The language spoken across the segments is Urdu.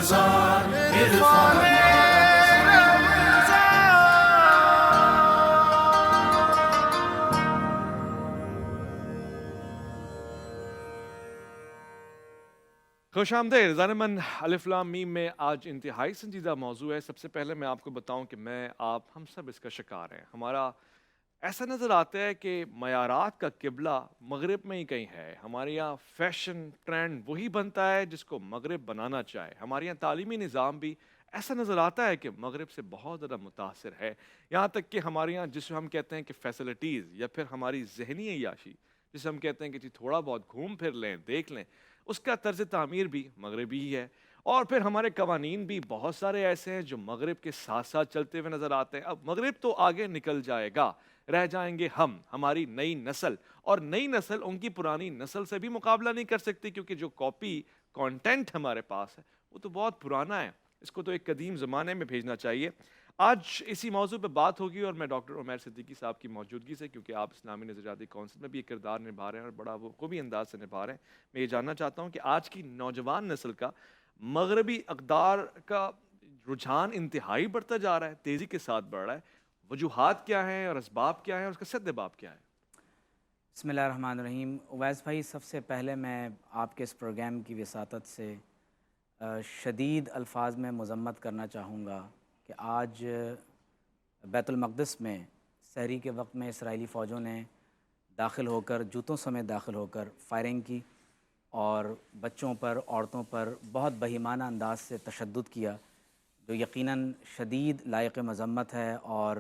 خوش آمدید ضامن الف لام میم میں آج انتہائی سنجیدہ موضوع ہے۔ سب سے پہلے میں آپ کو بتاؤں کہ میں آپ ہم سب اس کا شکار ہیں۔ ہمارا ایسا نظر آتا ہے کہ معیارات کا قبلہ مغرب میں ہی کہیں ہے۔ ہمارے یہاں فیشن ٹرینڈ وہی بنتا ہے جس کو مغرب بنانا چاہے۔ ہمارے یہاں تعلیمی نظام بھی ایسا نظر آتا ہے کہ مغرب سے بہت زیادہ متاثر ہے، یہاں تک کہ ہمارے یہاں جسے ہم کہتے ہیں کہ فیسلٹیز یا پھر ہماری ذہنی عیاشی جسے ہم کہتے ہیں کہ جی تھوڑا بہت گھوم پھر لیں دیکھ لیں، اس کا طرز تعمیر بھی مغربی ہی ہے۔ اور پھر ہمارے قوانین بھی بہت سارے ایسے ہیں جو مغرب کے ساتھ ساتھ چلتے ہوئے نظر آتے ہیں۔ اب مغرب تو آگے نکل جائے گا، رہ جائیں گے ہم، ہماری نئی نسل، اور نئی نسل ان کی پرانی نسل سے بھی مقابلہ نہیں کر سکتی، کیونکہ جو کاپی کانٹینٹ ہمارے پاس ہے وہ تو بہت پرانا ہے، اس کو تو ایک قدیم زمانے میں بھیجنا چاہیے۔ آج اسی موضوع پہ بات ہوگی اور میں ڈاکٹر عمیر صدیقی صاحب کی موجودگی سے، کیونکہ آپ اسلامی نظریاتی کونسل میں بھی ایک کردار نبھا رہے ہیں اور بڑا وہ خوبی انداز سے نبھا رہے ہیں، میں یہ جاننا چاہتا ہوں کہ آج کی نوجوان نسل کا مغربی اقدار کا رجحان انتہائی بڑھتا جا رہا ہے، تیزی کے ساتھ بڑھ رہا ہے، وجوہات کیا ہیں اور اسباب کیا ہیں اور اس کا سدباب کیا ہے؟ بسم اللہ الرحمن الرحیم۔ اویس بھائی، سب سے پہلے میں آپ کے اس پروگرام کی وساطت سے شدید الفاظ میں مذمت کرنا چاہوں گا کہ آج بیت المقدس میں سحری کے وقت میں اسرائیلی فوجوں نے داخل ہو کر، جوتوں سمیت داخل ہو کر فائرنگ کی اور بچوں پر، عورتوں پر بہت بہیمانہ انداز سے تشدد کیا، جو یقیناً شدید لائق مذمت ہے، اور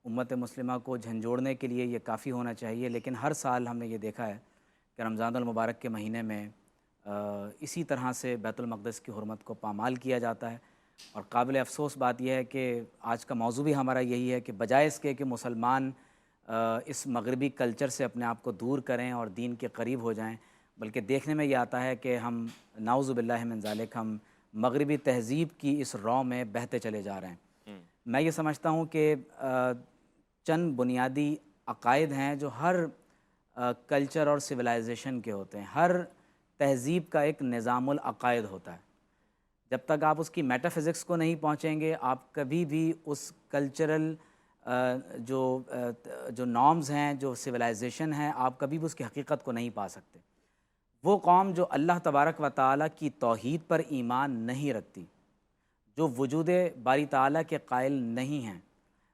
امت مسلمہ کو جھنجھوڑنے کے لیے یہ کافی ہونا چاہیے۔ لیکن ہر سال ہم نے یہ دیکھا ہے کہ رمضان المبارک کے مہینے میں اسی طرح سے بیت المقدس کی حرمت کو پامال کیا جاتا ہے، اور قابل افسوس بات یہ ہے کہ آج کا موضوع بھی ہمارا یہی ہے کہ بجائے اس کے کہ مسلمان اس مغربی کلچر سے اپنے آپ کو دور کریں اور دین کے قریب ہو جائیں، بلکہ دیکھنے میں یہ آتا ہے کہ ہم نعوذ باللہ من ذالک ہم مغربی تہذیب کی اس رو میں بہتے چلے جا رہے ہیں۔ میں یہ سمجھتا ہوں کہ چند بنیادی عقائد ہیں جو ہر کلچر اور سویلائزیشن کے ہوتے ہیں، ہر تہذیب کا ایک نظام العقائد ہوتا ہے۔ جب تک آپ اس کی میٹا فزکس کو نہیں پہنچیں گے، آپ کبھی بھی اس کلچرل جو نارمز ہیں، جو سویلائزیشن ہے، آپ کبھی بھی اس کی حقیقت کو نہیں پا سکتے۔ وہ قوم جو اللہ تبارک و تعالیٰ کی توحید پر ایمان نہیں رکھتی، جو وجود باری تعالیٰ کے قائل نہیں ہیں،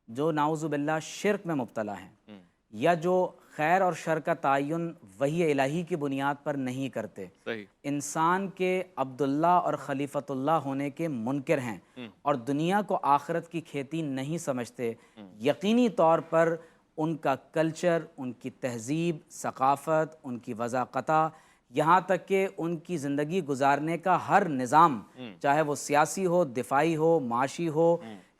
جو نعوذ باللہ شرک میں مبتلا ہیں، یا جو خیر اور شر کا تعین وحی الہی کی بنیاد پر نہیں کرتے، انسان کے عبداللہ اور خلیفۃ اللہ ہونے کے منکر ہیں، اور دنیا کو آخرت کی کھیتی نہیں سمجھتے، یقینی طور پر ان کا کلچر، ان کی تہذیب، ثقافت، ان کی وضاقتہ، یہاں تک کہ ان کی زندگی گزارنے کا ہر نظام، چاہے وہ سیاسی ہو، دفاعی ہو، معاشی ہو،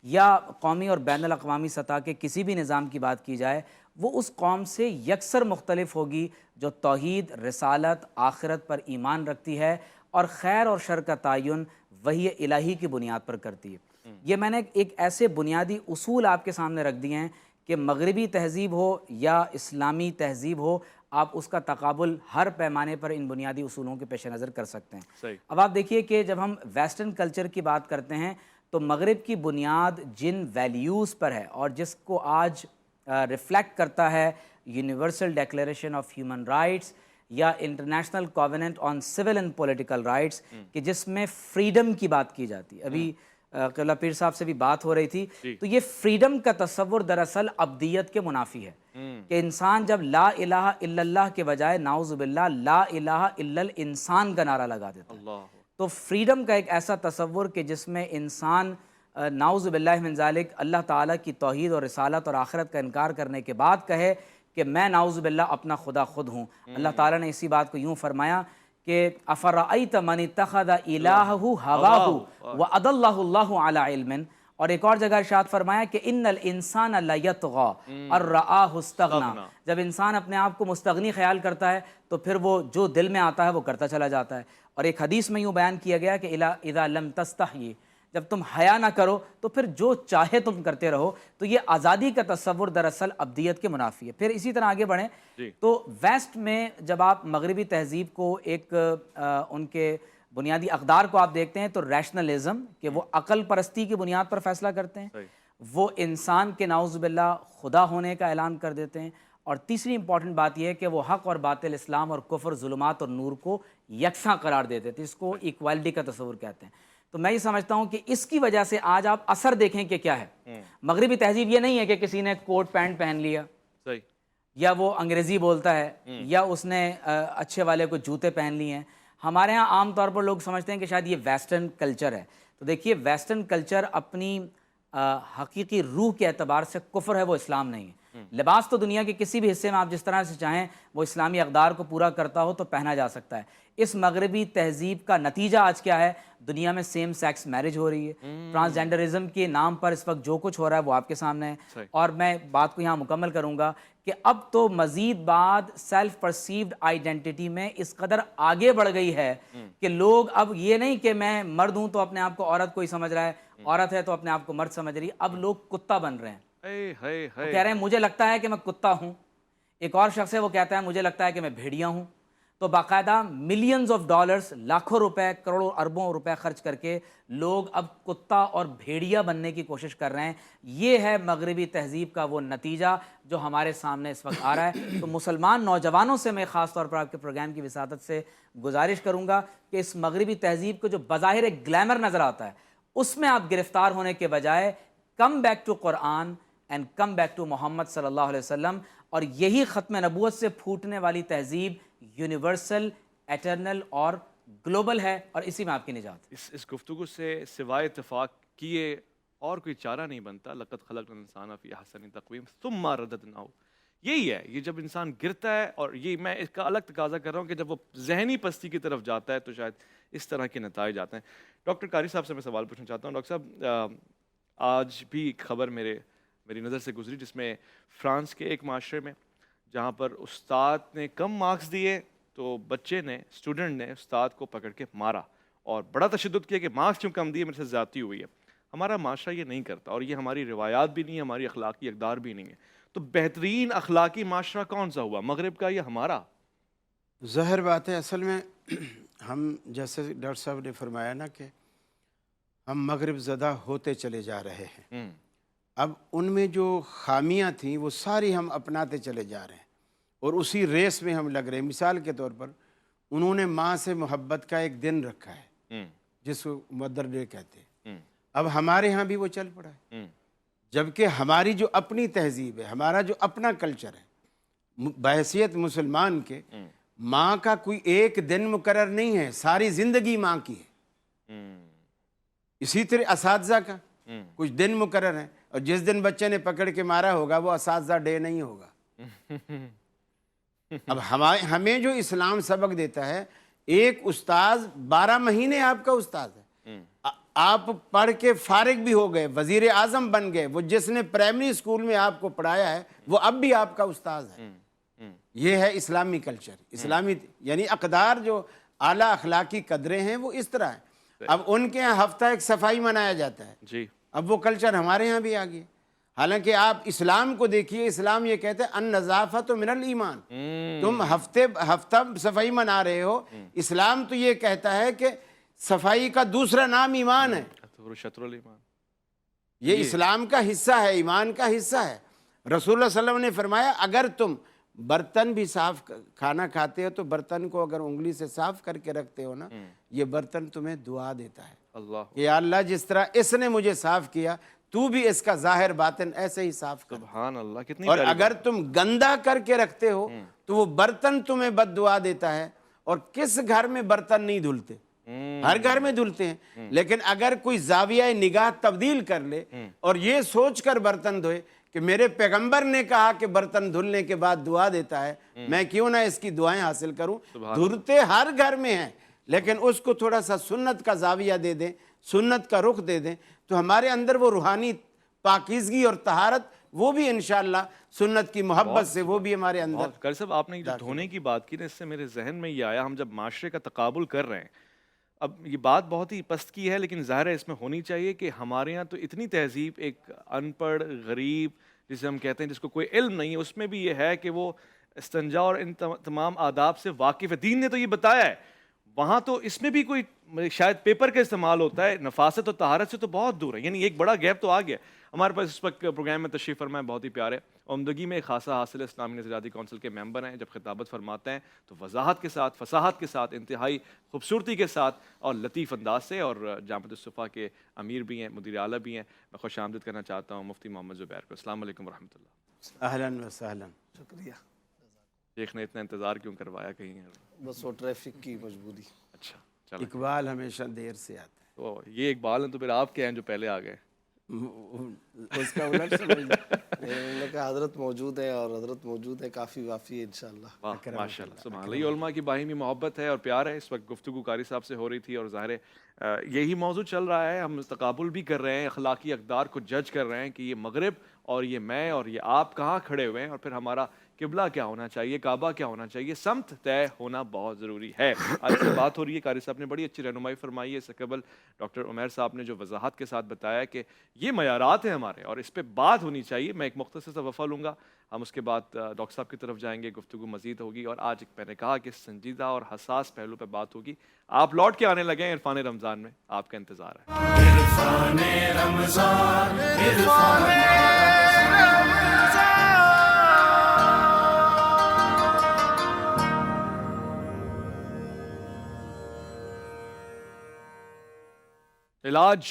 یا قومی اور بین الاقوامی سطح کے کسی بھی نظام کی بات کی جائے، وہ اس قوم سے یکسر مختلف ہوگی جو توحید، رسالت، آخرت پر ایمان رکھتی ہے اور خیر اور شر کا تعین وحی الہی کی بنیاد پر کرتی ہے۔ یہ میں نے ایک ایسے بنیادی اصول آپ کے سامنے رکھ دیے ہیں کہ مغربی تہذیب ہو یا اسلامی تہذیب ہو، آپ اس کا تقابل ہر پیمانے پر ان بنیادی اصولوں کے پیش نظر کر سکتے ہیں۔ اب آپ دیکھیے کہ جب ہم ویسٹرن کلچر کی بات کرتے ہیں تو مغرب کی بنیاد جن ویلیوز پر ہے اور جس کو آج ریفلیکٹ کرتا ہے universal declaration of human rights یا international covenant on civil and political rights, کہ جس میں فریڈم کی بات کی جاتی ہے۔ ابھی قبلہ پیر صاحب سے بھی بات ہو رہی تھی، تو یہ فریڈم کا تصور دراصل ابدیت کے منافی ہے، کہ انسان جب لا الہ الا اللہ کے بجائے نعوذ باللہ لا الہ الا الانسان کا نعرہ لگا دیتا ہے، تو فریڈم کا ایک ایسا تصور کہ جس میں انسان نعوذ باللہ من ذالک اللہ تعالیٰ کی توحید اور رسالت اور آخرت کا انکار کرنے کے بعد کہے کہ میں نعوذ باللہ اپنا خدا خود ہوں۔ اللہ تعالیٰ نے اسی بات کو یوں فرمایا کہ افرأیت من اتخذ الہہ ہواہ واضلہ اللہ علی علم، اور ایک اور جگہ ارشاد فرمایا کہ ان الانسان لیطغی ان رآہ استغنی، جب انسان اپنے آپ کو مستغنی خیال کرتا ہے تو پھر وہ جو دل میں آتا ہے وہ کرتا چلا جاتا ہے۔ اور ایک حدیث میں یوں بیان کیا گیا کہ اذا لم تستحی، جب تم حیا نہ کرو تو پھر جو چاہے تم کرتے رہو، تو یہ آزادی کا تصور دراصل ابدیت کے منافی ہے۔ پھر اسی طرح آگے بڑھیں تو ویسٹ میں جب آپ مغربی تہذیب کو ایک ان کے بنیادی اقدار کو آپ دیکھتے ہیں تو ریشنلزم کہ وہ عقل پرستی کی بنیاد پر فیصلہ کرتے ہیں، وہ انسان کے نعوذ باللہ خدا ہونے کا اعلان کر دیتے ہیں، اور تیسری امپورٹنٹ بات یہ ہے کہ وہ حق اور باطل، اسلام اور کفر، ظلمات اور نور کو یکساں قرار دیتے تھے، اس کو ایکوالٹی کا تصور کہتے ہیں۔ تو میں یہ سمجھتا ہوں کہ اس کی وجہ سے آج آپ اثر دیکھیں کہ کیا ہے۔ مغربی تہذیب یہ نہیں ہے کہ کسی نے کوٹ پینٹ پہن لیا، صحیح، یا وہ انگریزی بولتا ہے، یا اس نے اچھے والے کو جوتے پہن لیے ہیں۔ ہمارے ہاں عام طور پر لوگ سمجھتے ہیں کہ شاید یہ ویسٹرن کلچر ہے۔ تو دیکھیے، ویسٹرن کلچر اپنی حقیقی روح کے اعتبار سے کفر ہے، وہ اسلام نہیں ہے۔ لباس تو دنیا کے کسی بھی حصے میں آپ جس طرح سے چاہیں وہ اسلامی اقدار کو پورا کرتا ہو تو پہنا جا سکتا ہے۔ اس مغربی تہذیب کا نتیجہ آج کیا ہے؟ دنیا میں سیم سیکس میرج ہو رہی ہے، ٹرانسجینڈرزم کے نام پر اس وقت جو کچھ ہو رہا ہے وہ آپ کے سامنے ہے۔ اور میں بات کو یہاں مکمل کروں گا کہ اب تو مزید بعد سیلف پرسیوڈ آئیڈینٹی میں اس قدر آگے بڑھ گئی ہے کہ لوگ اب یہ نہیں کہ میں مرد ہوں تو اپنے آپ کو عورت کوئی سمجھ رہا ہے، عورت ہے تو اپنے آپ کو مرد سمجھ رہی ہے، اب لوگ کتا بن رہے ہیں۔ وہ کہہ رہے ہیں مجھے لگتا ہے کہ میں کتا ہوں، ایک اور شخص ہے وہ کہتا ہے مجھے لگتا ہے کہ میں بھیڑیا ہوں۔ تو باقاعدہ ملینز آف ڈالرز، لاکھوں روپے، کروڑوں اربوں روپے خرچ کر کے لوگ اب کتا اور بھیڑیا بننے کی کوشش کر رہے ہیں۔ یہ ہے مغربی تہذیب کا وہ نتیجہ جو ہمارے سامنے اس وقت آ رہا ہے۔ تو مسلمان نوجوانوں سے میں خاص طور پر آپ کے پروگرام کی وساطت سے گزارش کروں گا کہ اس مغربی تہذیب کو جو بظاہر ایک گلیمر نظر آتا ہے اس میں آپ گرفتار ہونے کے بجائے come back to Quran and come back to Muhammad صلی اللہ علیہ وسلم، اور یہی ختم نبوت سے پھوٹنے والی تہذیب یونیورسل، ایٹرنل اور گلوبل ہے، اور اسی میں آپ کی نجات۔ اس گفتگو سے سوائے اتفاق کیے اور کوئی چارہ نہیں بنتا۔ لقد خلقنا الانسان فی احسن تقویم ثم رددناہ، یہی ہے، یہ جب انسان گرتا ہے، اور یہ میں اس کا الگ تقاضا کر رہا ہوں کہ جب وہ ذہنی پستی کی طرف جاتا ہے تو شاید اس طرح کے نتائج آتے ہیں۔ ڈاکٹر قاری صاحب سے میں سوال پوچھنا چاہتا ہوں۔ ڈاکٹر صاحب، آج بھی ایک خبر میری نظر سے گزری جس میں فرانس کے ایک معاشرے میں جہاں پر استاد نے کم مارکس دیے تو بچے نے، اسٹوڈنٹ نے استاد کو پکڑ کے مارا اور بڑا تشدد کیا کہ مارکس کیوں کم دیے، میرے سے زیادتی ہوئی ہے۔ ہمارا معاشرہ یہ نہیں کرتا، اور یہ ہماری روایات بھی نہیں ہے، ہماری اخلاقی اقدار بھی نہیں ہے۔ تو بہترین اخلاقی معاشرہ کون سا ہوا، مغرب کا یا ہمارا؟ ظاہر بات ہے، اصل میں ہم جیسے ڈاکٹر صاحب نے فرمایا نا کہ ہم مغرب زدہ ہوتے چلے جا رہے ہیں۔ اب ان میں جو خامیاں تھیں وہ ساری ہم اپناتے چلے جا رہے ہیں اور اسی ریس میں ہم لگ رہے ہیں۔ مثال کے طور پر انہوں نے ماں سے محبت کا ایک دن رکھا ہے جس کو مدر ڈے کہتے ہیں، اب ہمارے ہاں بھی وہ چل پڑا ہے، جبکہ ہماری جو اپنی تہذیب ہے، ہمارا جو اپنا کلچر ہے، بحیثیت مسلمان کے ماں کا کوئی ایک دن مقرر نہیں ہے، ساری زندگی ماں کی ہے۔ اسی طرح اساتذہ کا کچھ دن مقرر ہیں، اور جس دن بچے نے پکڑ کے مارا ہوگا وہ اساتذہ ڈے نہیں ہوگا۔ اب ہمیں جو اسلام سبق دیتا ہے، ایک استاذ 12 مہینے آپ کا استاذ ہے، آپ پڑھ کے فارغ بھی ہو گئے، وزیر اعظم بن گئے، وہ جس نے پرائمری اسکول میں آپ کو پڑھایا ہے وہ اب بھی آپ کا استاذ ہے۔ یہ ہے اسلامی کلچر، اسلامی یعنی اقدار جو اعلیٰ اخلاقی قدریں ہیں وہ اس طرح ہیں۔ اب ان کے یہاں ہفتہ ایک صفائی منایا جاتا ہے، اب وہ کلچر ہمارے ہاں بھی آ گیا۔ حالانکہ آپ اسلام کو دیکھیے، اسلام یہ کہتے ہیں النظافۃ من الایمان، تم ہفتہ صفائی منا رہے ہو، اسلام تو یہ کہتا ہے کہ صفائی کا دوسرا نام ایمان ہے، شطر الایمان، یہ اسلام کا حصہ ہے، ایمان کا حصہ ہے۔ رسول اللہ صلی اللہ علیہ وسلم نے فرمایا اگر تم برتن بھی صاف کھانا کھاتے ہو تو برتن کو اگر انگلی سے صاف کر کے رکھتے ہو نا، یہ برتن تمہیں دعا دیتا ہے کہ یا اللہ جس طرح اس نے مجھے صاف کیا تو بھی اس کا ظاہر باطن ایسے ہی صاف کر۔ سبحان اللہ، کتنی اور اگر تم گندا کر کے رکھتے ہو تو وہ برتن تمہیں بد دعا دیتا ہے۔ اور کس گھر میں برتن نہیں دھلتے؟ ہر گھر میں دھلتے ہیں، لیکن اگر کوئی زاویہ نگاہ تبدیل کر لے اور یہ سوچ کر برتن دھوئے کہ میرے پیغمبر نے کہا کہ برتن دھلنے کے بعد دعا دیتا ہے، میں کیوں نہ اس کی دعائیں حاصل کروں۔ دھلتے ہر گھر میں ہیں، لیکن اس کو تھوڑا سا سنت کا زاویہ دے دیں، سنت کا رخ دے دیں، تو ہمارے اندر وہ روحانی پاکیزگی اور طہارت وہ بھی انشاءاللہ سنت کی محبت سے وہ بھی ہمارے اندر۔ قاری صاحب، آپ نے جو دھونے کی بات کی نا، اس سے میرے ذہن میں یہ آیا، ہم جب معاشرے کا تقابل کر رہے ہیں، اب یہ بات بہت ہی پست کی ہے لیکن ظاہر ہے اس میں ہونی چاہیے کہ ہمارے ہاں تو اتنی تہذیب، ایک ان پڑھ غریب جسے ہم کہتے ہیں جس کو کوئی علم نہیں ہے، اس میں بھی یہ ہے کہ وہ استنجا اور ان تمام آداب سے واقف ہے۔ دین نے تو یہ بتایا ہے، وہاں تو اس میں بھی کوئی شاید پیپر کا استعمال ہوتا ہے، نفاست اور طہارت سے تو بہت دور ہے، یعنی ایک بڑا گیپ تو آ گیا. ہمارے پاس اس وقت پروگرام میں تشریف فرمائے بہت ہی پیارے عمدگی میں خاصہ حاصل اسلامی نظریاتی کونسل کے ممبر ہیں. جب خطابت فرماتے ہیں تو وضاحت کے ساتھ، فصاحت کے ساتھ، انتہائی خوبصورتی کے ساتھ اور لطیف انداز سے. اور جامعۃ الصفا کے امیر بھی ہیں، مدیر اعلیٰ بھی ہیں. میں خوش آمدید کرنا چاہتا ہوں مفتی محمد زبیر کو. السلام علیکم ورحمۃ اللہ. اہلاً و سہلاً. شکریہ. شیخ نے اتنا انتظار کیوں کروایا کہیں؟ بس وہ ٹریفک کی مجبوری. اچھا چلو. اقبال ہمیشہ دیر سے آتا تو یہ اقبال ہیں تو پھر آپ کے ہیں جو پہلے آ گئے. ہے. اس کا الٹ سمجھ. انہوں نے کہا حضرت موجود ہے اور حضرت موجود ہے، کافی وافی ہے انشاءاللہ. واہ ماشاء اللہ سبحان اللہ. یہ علماء کی باہمی محبت ہے اور پیار ہے. اس وقت گفتگو قاری صاحب سے ہو رہی تھی اور ظاہر ہے یہی موضوع چل رہا ہے. ہم تقابل بھی کر رہے ہیں، اخلاقی اقدار کو جج کر رہے ہیں کہ یہ مغرب اور یہ میں اور یہ آپ کہاں کھڑے ہوئے ہیں، اور پھر ہمارا قبلہ کیا ہونا چاہیے، کعبہ کیا ہونا چاہیے. سمت طے ہونا بہت ضروری ہے. آج سے بات ہو رہی ہے. قاری صاحب نے بڑی اچھی رہنمائی فرمائی ہے. اس سے قبل ڈاکٹر عمیر صاحب نے جو وضاحت کے ساتھ بتایا کہ یہ معیارات ہیں ہمارے اور اس پہ بات ہونی چاہیے. میں ایک مختصر سا وقفہ لوں گا، ہم اس کے بعد ڈاکٹر صاحب کی طرف جائیں گے، گفتگو مزید ہوگی. اور آج میں نے کہا کہ سنجیدہ اور حساس پہلو پہ بات ہوگی. آپ لوٹ کے آنے لگے ہیں عرفان رمضان میں، آپ کا انتظار ہے. عرفان رمضان، عرفان علاج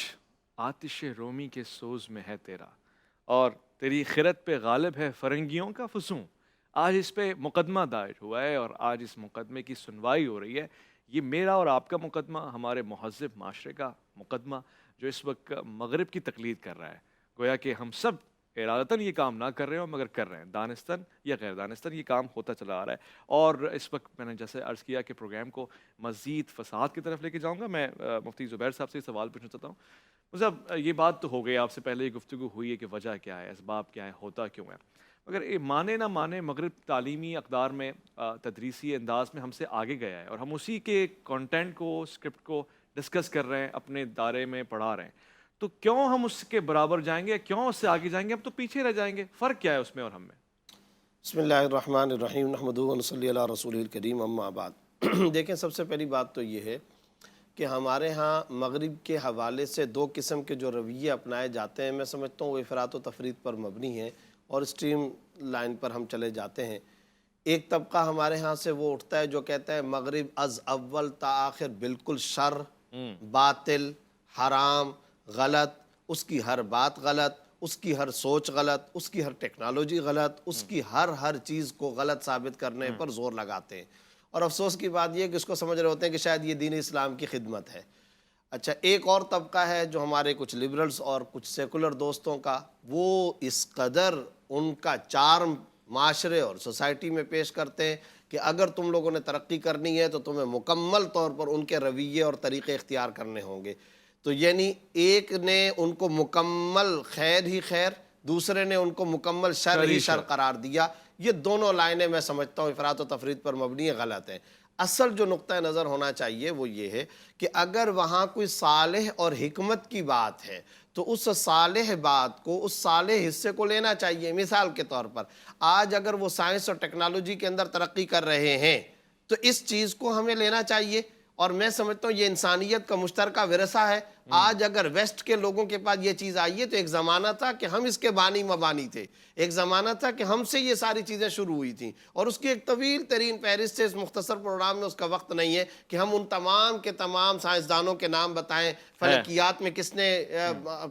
آتش رومی کے سوز میں ہے تیرا، اور تیری خرد پہ غالب ہے فرنگیوں کا فسوں. آج اس پہ مقدمہ دائر ہوا ہے اور آج اس مقدمے کی سنوائی ہو رہی ہے. یہ میرا اور آپ کا مقدمہ، ہمارے مہذب معاشرے کا مقدمہ جو اس وقت مغرب کی تقلید کر رہا ہے. گویا کہ ہم سب ارادتاً یہ کام نہ کر رہے ہوں مگر کر رہے ہیں، دانستاً یا غیر دانستاً یہ کام ہوتا چلا آ رہا ہے. اور اس وقت میں نے جیسے عرض کیا کہ پروگرام کو مزید فصاحت کی طرف لے کے جاؤں گا. میں مفتی زبیر صاحب سے سوال پوچھنا چاہتا ہوں. مطلب یہ بات تو ہو گئی، آپ سے پہلے یہ گفتگو ہوئی ہے کہ وجہ کیا ہے، اسباب کیا ہے، ہوتا کیوں ہے. مگر یہ مانے نہ مانے مغرب تعلیمی اقدار میں، تدریسی انداز میں ہم سے آگے گیا ہے اور ہم اسی کے کانٹینٹ کو، اسکرپٹ کو ڈسکس کر رہے ہیں، اپنے دائرے میں پڑھا رہے ہیں. تو کیوں ہم اس کے برابر جائیں گے، کیوں اس سے آگے جائیں گے؟ ہم تو پیچھے رہ جائیں گے. فرق کیا ہے اس میں اور ہم میں؟ بسم اللہ الرحمن الرحیم، نحمدہ و نصلی علی رسولہ الکریم، اما بعد. دیکھیں، سب سے پہلی بات تو یہ ہے کہ ہمارے ہاں مغرب کے حوالے سے دو قسم کے جو رویے اپنائے جاتے ہیں، میں سمجھتا ہوں وہ افراط و تفریط پر مبنی ہیں اور اسٹریم لائن پر ہم چلے جاتے ہیں. ایک طبقہ ہمارے ہاں سے وہ اٹھتا ہے جو کہتا ہے مغرب از اول تا آخر بالکل شر، باطل، حرام، غلط، اس کی ہر بات غلط، اس کی ہر سوچ غلط، اس کی ہر ٹیکنالوجی غلط، اس کی ہر چیز کو غلط ثابت کرنے پر زور لگاتے ہیں. اور افسوس کی بات یہ ہے کہ اس کو سمجھ رہے ہوتے ہیں کہ شاید یہ دین اسلام کی خدمت ہے. اچھا، ایک اور طبقہ ہے جو ہمارے کچھ لبرلز اور کچھ سیکولر دوستوں کا، وہ اس قدر ان کا چارم معاشرے اور سوسائٹی میں پیش کرتے ہیں کہ اگر تم لوگوں نے ترقی کرنی ہے تو تمہیں مکمل طور پر ان کے رویے اور طریقے اختیار کرنے ہوں گے. تو یعنی ایک نے ان کو مکمل خیر ہی خیر، دوسرے نے ان کو مکمل شر ہی شر قرار دیا. یہ دونوں لائنیں میں سمجھتا ہوں افراط و تفریط پر مبنی غلط ہیں. اصل جو نقطہ نظر ہونا چاہیے وہ یہ ہے کہ اگر وہاں کوئی صالح اور حکمت کی بات ہے تو اس صالح بات کو، اس صالح حصے کو لینا چاہیے. مثال کے طور پر آج اگر وہ سائنس اور ٹیکنالوجی کے اندر ترقی کر رہے ہیں تو اس چیز کو ہمیں لینا چاہیے. اور میں سمجھتا ہوں یہ انسانیت کا مشترکہ ورثہ ہے. آج اگر ویسٹ کے لوگوں کے پاس یہ چیز آئی ہے تو ایک زمانہ تھا کہ ہم اس کے بانی مبانی تھے، ایک زمانہ تھا کہ ہم سے یہ ساری چیزیں شروع ہوئی تھیں، اور اس کی ایک طویل ترین فہرست ہے. اس مختصر پروگرام میں اس کا وقت نہیں ہے کہ ہم ان تمام کے تمام سائنسدانوں کے نام بتائیں. فلکیات میں کس نے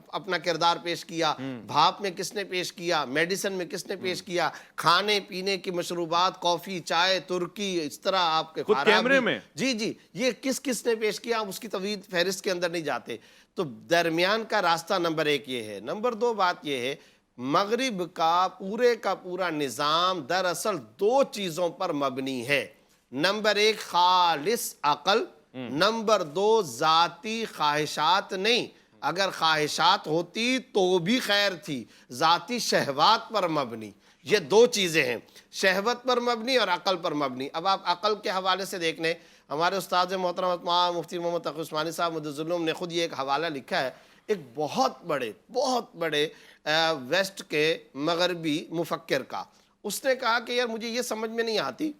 اپنا کردار پیش کیا، بھاپ میں کس نے پیش کیا، میڈیسن میں کس نے پیش کیا، کھانے پینے کی مشروبات، کافی، چائے، ترکی، اس طرح آپ کے کیمرے میں، جی یہ کس نے پیش کیا، اس کی طویل فہرست کے اندر نہیں جاتے. تو درمیان کا راستہ نمبر ایک یہ ہے. نمبر دو بات یہ ہے، مغرب کا پورا نظام دراصل دو چیزوں پر مبنی ہے. نمبر ایک خالص عقل، نمبر دو ذاتی خواہشات نہیں. اگر خواہشات ہوتی تو بھی خیر تھی، ذاتی شہوات پر مبنی. یہ دو چیزیں ہیں، شہوت پر مبنی اور عقل پر مبنی. اب آپ عقل کے حوالے سے دیکھ لیں، ہمارے استاد محترم مفتی محمد تقی عثمانی صاحب مدظ العلوم نے خود یہ ایک حوالہ لکھا ہے. ایک بہت بڑے ویسٹ کے مغربی مفکر کا. اس نے کہا کہ یار مجھے یہ سمجھ میں نہیں آتی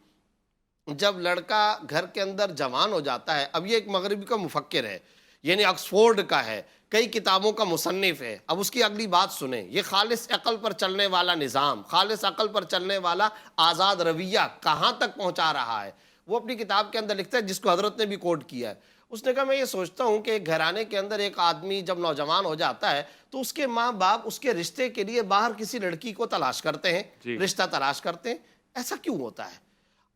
جب لڑکا گھر کے اندر جوان ہو جاتا ہے، اب یہ ایک مغربی کا مفکر ہے، یعنی آکسفورڈ کا ہے، کئی کتابوں کا مصنف ہے. اب اس کی اگلی بات سنیں. یہ خالص عقل پر چلنے والا نظام، خالص عقل پر چلنے والا آزاد رویہ کہاں تک پہنچا رہا ہے. وہ اپنی کتاب کے اندر لکھتا ہے، جس کو حضرت نے بھی کوٹ کیا ہے. اس نے کہا میں یہ سوچتا ہوں کہ ایک گھرانے کے اندر ایک آدمی جب نوجوان ہو جاتا ہے تو اس کے ماں باپ اس کے رشتے کے لیے باہر کسی لڑکی کو تلاش کرتے ہیں، رشتہ تلاش کرتے ہیں. ایسا کیوں ہوتا ہے؟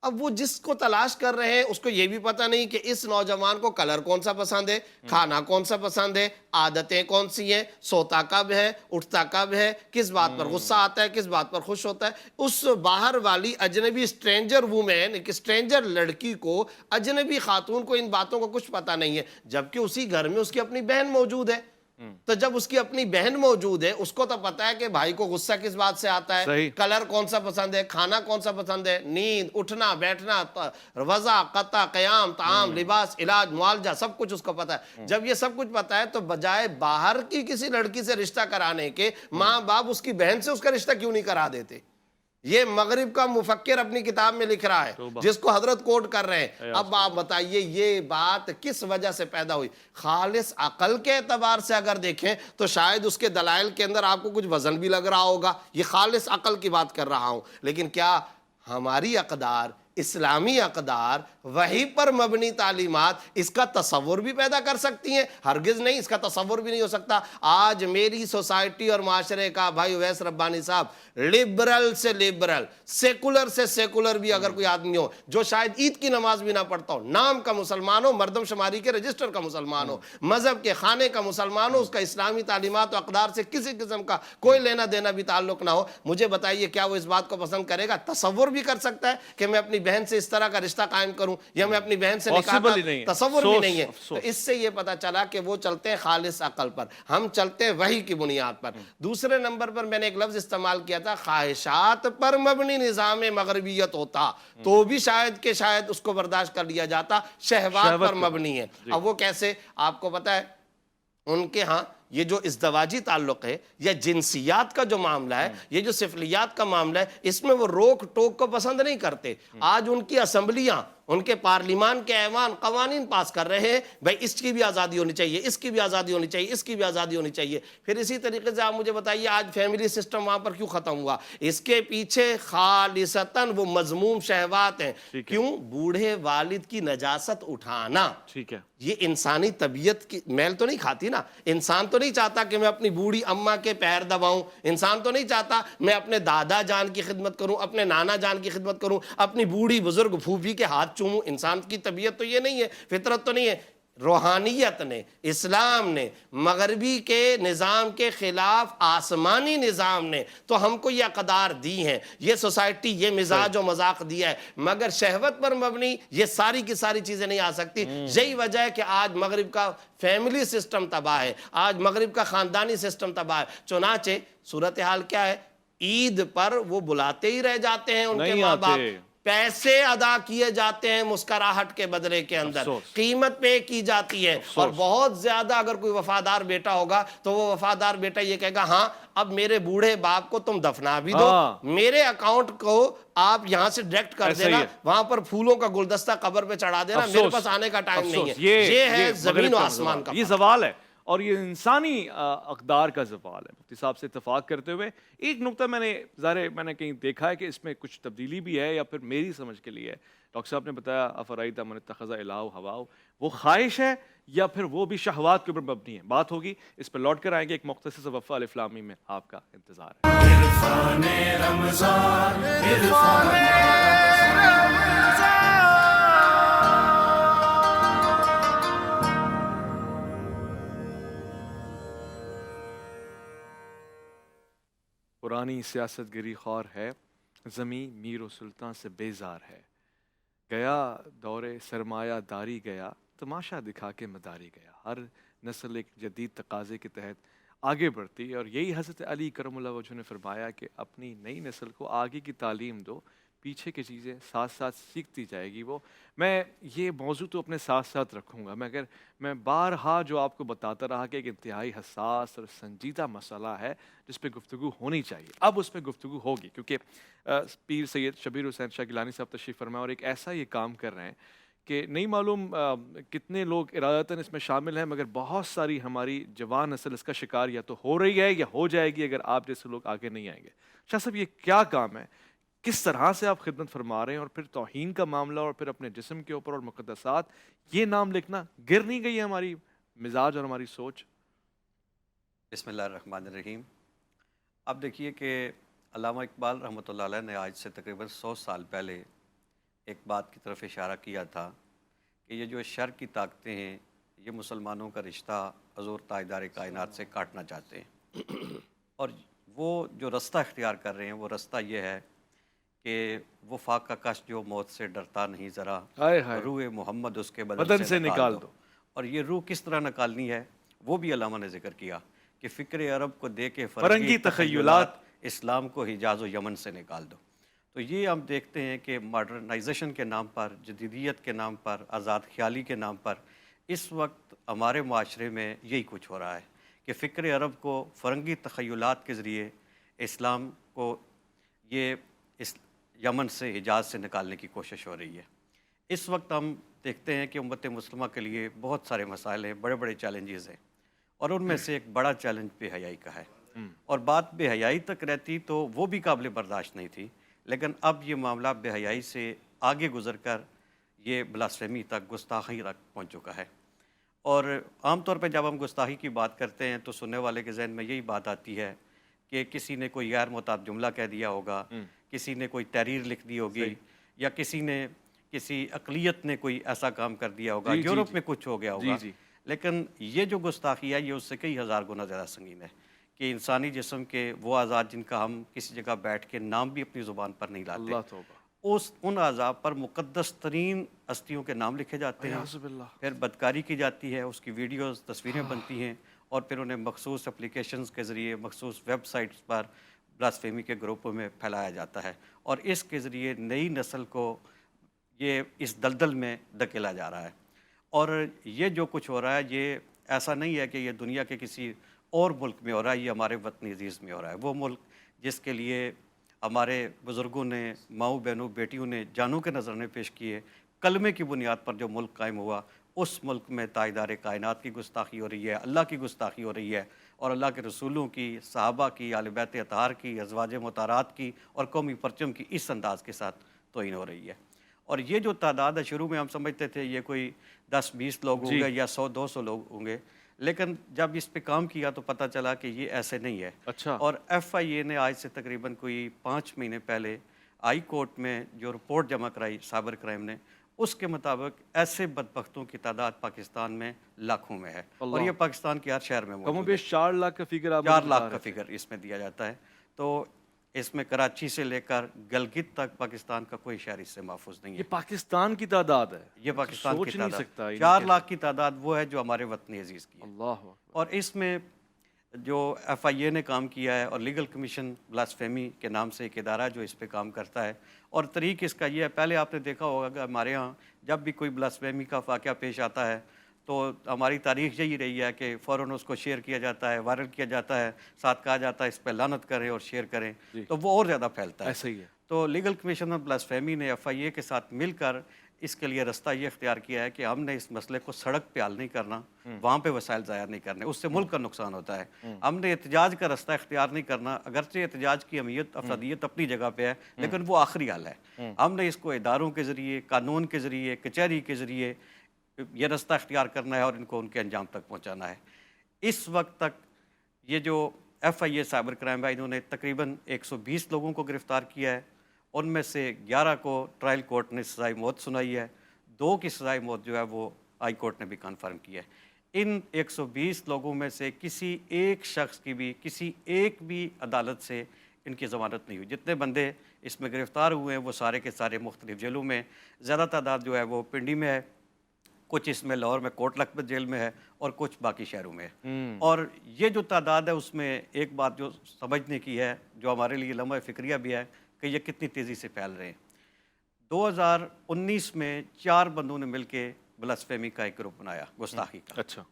اب وہ جس کو تلاش کر رہے ہیں اس کو یہ بھی پتہ نہیں کہ اس نوجوان کو کلر کون سا پسند ہے، کھانا کون سا پسند ہے، عادتیں کون سی ہیں، سوتا کب ہے، اٹھتا کب ہے، کس بات پر غصہ آتا ہے، کس بات پر خوش ہوتا ہے. اس باہر والی اجنبی اسٹرینجر وومین، ایک اسٹرینجر لڑکی کو، اجنبی خاتون کو ان باتوں کا کچھ پتہ نہیں ہے، جبکہ اسی گھر میں اس کی اپنی بہن موجود ہے. تو جب اس کی اپنی بہن موجود ہے، اس کو تو پتا ہے کہ بھائی کو غصہ کس بات سے آتا ہے، کلر کون سا پسند ہے، کھانا کون سا پسند ہے، نیند، اٹھنا بیٹھنا، وضع، قطع، قیام، طعام، لباس، علاج، معالجہ، سب کچھ اس کو پتا ہے. جب یہ سب کچھ پتا ہے تو بجائے باہر کی کسی لڑکی سے رشتہ کرانے کے، ماں باپ اس کی بہن سے اس کا رشتہ کیوں نہیں کرا دیتے؟ یہ مغرب کا مفکر اپنی کتاب میں لکھ رہا ہے، جس کو حضرت کوٹ کر رہے ہیں. اب آپ بتائیے یہ بات کس وجہ سے پیدا ہوئی؟ خالص عقل کے اعتبار سے اگر دیکھیں تو شاید اس کے دلائل کے اندر آپ کو کچھ وزن بھی لگ رہا ہوگا. یہ خالص عقل کی بات کر رہا ہوں. لیکن کیا ہماری اقدار، اسلامی اقدار، وحی پر مبنی تعلیمات اس کا تصور بھی پیدا کر سکتی ہیں؟ ہرگز نہیں، اس کا تصور بھی نہیں ہو سکتا. آج میری سوسائٹی اور معاشرے کا بھائی اویس ربانی صاحب، لبرل سے لبرل، سیکولر سے سیکولر بھی اگر کوئی آدمی ہو جو شاید عید کی نماز بھی نہ پڑھتا ہو، نام کا مسلمان ہو، مردم شماری کے رجسٹر کا مسلمان ہو، مذہب کے خانے کا مسلمان ہو، اس کا اسلامی تعلیمات و اقدار سے کسی قسم کا کوئی لینا دینا بھی تعلق نہ ہو، مجھے بتائیے کیا وہ اس بات کو پسند کرے گا؟ تصور بھی کر سکتا ہے کہ میں اپنی بہن سے اس طرح کا رشتہ قائم کروں یا میں اپنی بہن سے نکاح کروں؟ تصور بھی نہیں ہے. تو اس سے یہ پتا چلا کہ وہ چلتے ہیں خالص عقل پر، ہم چلتے ہیں وحی کی بنیاد پر. دوسرے نمبر پر میں نے ایک لفظ استعمال کیا تھا، خواہشات پر مبنی نظام مغربیت ہوتا تو بھی شاید کہ شاید اس کو برداشت کر لیا جاتا. شہوات پر مبنی ہے. اب وہ کیسے؟ آپ کو پتا ہے ان کے ہاں یہ جو ازدواجی تعلق ہے یا جنسیات کا جو معاملہ ہے، یہ جو سفلیات کا معاملہ ہے، اس میں وہ روک ٹوک کو پسند نہیں کرتے. آج ان کی اسمبلیاں، ان کے پارلیمان کے ایوان قوانین پاس کر رہے ہیں، بھائی اس کی بھی آزادی ہونی چاہیے، اس کی بھی آزادی ہونی چاہیے، اس کی بھی آزادی ہونی چاہیے. پھر اسی طریقے سے آپ مجھے بتائیے آج فیملی سسٹم وہاں پر کیوں ختم ہوا؟ اس کے پیچھے خالصتاً وہ مذموم شہوات ہیں. کیوں؟ بوڑھے والد کی نجاست اٹھانا. ٹھیک ہے، یہ انسانی طبیعت کی میل تو نہیں کھاتی نا. انسان تو نہیں چاہتا کہ میں اپنی بوڑھی اماں کے پیر دباؤں، انسان تو نہیں چاہتا میں اپنے دادا جان کی خدمت کروں، اپنے نانا جان کی خدمت کروں، اپنی بوڑھی بزرگ پھوپھی کے ہاتھ چوموں. انسان کی طبیعت تو یہ نہیں ہے، فطرت تو نہیں ہے. روحانیت نے، اسلام نے، مغربی کے نظام کے خلاف آسمانی نظام نے تو ہم کو یہ اقدار دی ہیں، یہ سوسائٹی، یہ مزاج و مذاق دیا ہے. مگر شہوت پر مبنی یہ ساری کی ساری چیزیں نہیں آ سکتی. یہی وجہ ہے کہ آج مغرب کا فیملی سسٹم تباہ ہے، آج مغرب کا خاندانی سسٹم تباہ ہے. چنانچہ صورتحال کیا ہے؟ عید پر وہ بلاتے ہی رہ جاتے ہیں، ان کے ماں باپ پیسے ادا کیے جاتے ہیں مسکراہٹ کے بدلے کے اندر، قیمت پے کی جاتی ہے. اور بہت زیادہ اگر کوئی وفادار بیٹا ہوگا تو وہ وفادار بیٹا یہ کہے گا ہاں اب میرے بوڑھے باپ کو تم دفنا بھی دو، میرے اکاؤنٹ کو آپ یہاں سے ڈائریکٹ کر دینا، وہاں پر پھولوں کا گلدستہ قبر پہ چڑھا دینا، میرے پاس آنے کا ٹائم نہیں ہے. یہ ہے زمین و آسمان کا، یہ زوال ہے اور یہ انسانی اقدار کا زوال ہے. مفتی صاحب سے اتفاق کرتے ہوئے ایک نقطہ میں نے کہیں دیکھا ہے کہ اس میں کچھ تبدیلی بھی ہے یا پھر میری سمجھ کے لیے ہے. ڈاکٹر صاحب نے بتایا افرائیت من اتخذ الہہ ہواہ، وہ خواہش ہے یا پھر وہ بھی شہوات کے اوپر مبنی ہے؟ بات ہوگی اس پہ لوٹ کر آئیں گے. ایک مختصر سے وقفہ الف لام میم میں آپ کا انتظار ہے. عرفان رمضان، عرفان پرانی سیاست گری خور ہے، زمیں میر و سلطان سے بیزار ہے. گیا دور سرمایہ داری گیا، تماشا دکھا کے مداری گیا. ہر نسل ایک جدید تقاضے کے تحت آگے بڑھتی، اور یہی حضرت علی کرم اللہ وجہ نے فرمایا کہ اپنی نئی نسل کو آگے کی تعلیم دو، پیچھے کی چیزیں ساتھ ساتھ سیکھتی جائے گی وہ. میں یہ موضوع تو اپنے ساتھ ساتھ رکھوں گا مگر میں بارہا جو آپ کو بتاتا رہا کہ ایک انتہائی حساس اور سنجیدہ مسئلہ ہے جس پہ گفتگو ہونی چاہیے. اب اس پہ گفتگو ہوگی کیونکہ پیر سید شبیر حسین شاہ گیلانی صاحب تشریف فرمائے اور ایک ایسا یہ کام کر رہے ہیں کہ نہیں معلوم کتنے لوگ ارادتاً اس میں شامل ہیں مگر بہت ساری ہماری جوان نسل اس کا شکار یا تو ہو رہی ہے یا ہو جائے گی اگر آپ جیسے لوگ آگے نہیں آئیں گے. شاہ صاحب یہ کیا کام ہے, کس طرح سے آپ خدمت فرما رہے ہیں, اور پھر توہین کا معاملہ اور پھر اپنے جسم کے اوپر اور مقدسات یہ نام لکھنا گر نہیں گئی ہے ہماری مزاج اور ہماری سوچ؟ بسم اللہ الرحمن الرحیم. اب دیکھیے کہ علامہ اقبال رحمۃ اللہ علیہ نے آج سے تقریباً 100 سال پہلے ایک بات کی طرف اشارہ کیا تھا کہ یہ جو شر کی طاقتیں ہیں یہ مسلمانوں کا رشتہ حضور تاجدار کائنات سے کاٹنا چاہتے ہیں, اور وہ جو رستہ اختیار کر رہے ہیں وہ رستہ یہ ہے کہ وہ فاقہ کش جو موت سے ڈرتا نہیں ذرا, ہائے ہائے, روح محمد اس کے بدن سے نکال دو. اور یہ روح کس طرح نکالنی ہے وہ بھی علامہ نے ذکر کیا کہ فکر عرب کو دے کے فرنگی تخیلات اسلام کو حجاز و یمن سے نکال دو. تو یہ ہم دیکھتے ہیں کہ ماڈرنائزیشن کے نام پر, جدیدیت کے نام پر, آزاد خیالی کے نام پر اس وقت ہمارے معاشرے میں یہی کچھ ہو رہا ہے کہ فکر عرب کو فرنگی تخیلات کے ذریعے اسلام کو یہ اس یمن سے حجاز سے نکالنے کی کوشش ہو رہی ہے. اس وقت ہم دیکھتے ہیں کہ امت مسلمہ کے لیے بہت سارے مسائل ہیں, بڑے بڑے چیلنجز ہیں, اور ان میں سے ایک بڑا چیلنج بے حیائی کا ہے. اور بات بے حیائی تک رہتی تو وہ بھی قابل برداشت نہیں تھی, لیکن اب یہ معاملہ بے حیائی سے آگے گزر کر یہ بلاسفیمی تک, گستاخی تک پہنچ چکا ہے. اور عام طور پہ جب ہم گستاخی کی بات کرتے ہیں تو سننے والے کے ذہن میں یہی بات آتی ہے کہ کسی نے کوئی غیر معتاد جملہ کہہ دیا ہوگا, کسی نے کوئی تحریر لکھ دی ہوگی, یا کسی اقلیت نے کوئی ایسا کام کر دیا ہوگا, یورپ میں کچھ ہو گیا ہوگا. لیکن یہ جو گستاخی ہے یہ اس سے کئی ہزار گنا زیادہ سنگین ہے کہ انسانی جسم کے وہ اعضاء جن کا ہم کسی جگہ بیٹھ کے نام بھی اپنی زبان پر نہیں لاتے, ان اعضاء پر مقدس ترین ہستیوں کے نام لکھے جاتے ہیں, پھر بدکاری کی جاتی ہے, اس کی ویڈیوز تصویریں بنتی ہیں, اور پھر انہیں مخصوص اپلیکیشنز کے ذریعے مخصوص ویب سائٹس پر بلاسفیمی کے گروپوں میں پھیلایا جاتا ہے, اور اس کے ذریعے نئی نسل کو یہ اس دلدل میں دھکیلا جا رہا ہے. اور یہ جو کچھ ہو رہا ہے یہ ایسا نہیں ہے کہ یہ دنیا کے کسی اور ملک میں ہو رہا ہے, یہ ہمارے وطن عزیز میں ہو رہا ہے. وہ ملک جس کے لیے ہمارے بزرگوں نے, ماؤں بہنوں بیٹیوں نے جانوں کے نذرانے پیش کیے, کلمے کی بنیاد پر جو ملک قائم ہوا, اس ملک میں تاجدار کائنات کی گستاخی ہو رہی ہے, اللہ کی گستاخی ہو رہی ہے, اور اللہ کے رسولوں کی, صحابہ کی, اہل بیت اطہار کی, ازواج مطہرات کی اور قومی پرچم کی اس انداز کے ساتھ توہین ہو رہی ہے. اور یہ جو تعداد ہے, شروع میں ہم سمجھتے تھے یہ کوئی 10-20 لوگ ہوں گے یا 100-200 لوگ ہوں گے, لیکن جب اس پہ کام کیا تو پتہ چلا کہ یہ ایسے نہیں ہے. اچھا. اور ایف آئی اے نے آج سے تقریباً کوئی 5 مہینے پہلے ہائی کورٹ میں جو رپورٹ جمع کرائی سائبر کرائم نے, اس کے مطابق ایسے بدبختوں کی تعداد پاکستان میں لاکھوں میں ہے, اور یہ پاکستان کے ہر شہر میں موجود ہے. کم و بیش 4 لاکھ کا فگر, 4 لاکھ کا فگر اس میں دیا جاتا ہے. تو اس میں کراچی سے لے کر گلگت تک پاکستان کا کوئی شہر اس سے محفوظ نہیں ہے. یہ پاکستان کی تعداد ہے, یہ پاکستان کی تعداد, 4 4 لاکھ کی تعداد وہ ہے جو ہمارے وطن عزیز کی ہے. اللہ. اور اس میں جو ایف آئی اے نے کام کیا ہے, اور لیگل کمیشن بلاسفیمی کے نام سے ایک ادارہ جو اس پہ کام کرتا ہے, اور طریق اس کا یہ ہے, پہلے آپ نے دیکھا ہوگا کہ ہمارے ہاں جب بھی کوئی بلاسفیمی کا واقعہ پیش آتا ہے تو ہماری تاریخ یہی رہی ہے کہ فوراً اس کو شیئر کیا جاتا ہے, وائرل کیا جاتا ہے, ساتھ کہا جاتا ہے اس پہ لعنت کریں اور شیئر کریں, تو وہ اور زیادہ پھیلتا ہے. ایسا ہی ہے. تو لیگل کمیشن آف بلاسفیمی نے ایف آئی اے کے ساتھ مل کر اس کے لیے رستہ یہ اختیار کیا ہے کہ ہم نے اس مسئلے کو سڑک پہ حل نہیں کرنا, وہاں پہ وسائل ضائع نہیں کرنے, اس سے ملک کا نقصان ہوتا ہے. ہم نے احتجاج کا رستہ اختیار نہیں کرنا, اگرچہ احتجاج کی اہمیت, افرادیت اپنی جگہ پہ ہے, لیکن وہ آخری حل ہے. ہم نے اس کو اداروں کے ذریعے, قانون کے ذریعے, کچہری کے ذریعے یہ رستہ اختیار کرنا ہے اور ان کو ان کے انجام تک پہنچانا ہے. اس وقت تک یہ جو F I A cyber crime ہے, انہوں نے تقریباً 120 لوگوں کو گرفتار کیا ہے, ان میں سے 11 کو ٹرائل کورٹ نے سزائے موت سنائی ہے, 2 کی سزائے موت جو ہے وہ ہائی کورٹ نے بھی کنفرم کی ہے. ان 120 لوگوں میں سے کسی ایک شخص کی بھی, کسی ایک بھی عدالت سے ان کی ضمانت نہیں ہوئی. جتنے بندے اس میں گرفتار ہوئے ہیں وہ سارے کے سارے مختلف جیلوں میں, زیادہ تعداد جو ہے وہ پنڈی میں ہے, کچھ اس میں لاہور میں کوٹ لکھپت جیل میں ہے, اور کچھ باقی شہروں میں ہے. اور یہ جو تعداد ہے اس میں ایک بات جو سمجھنے کی ہے, جو ہمارے لیے لمحہ فکریہ بھی ہے, کہ یہ کتنی تیزی سے پھیل رہے ہیں. 2019 میں 4 بندوں نے مل کے بلاسفیمی کا ایک گروپ بنایا، گستاخی کا، اچھا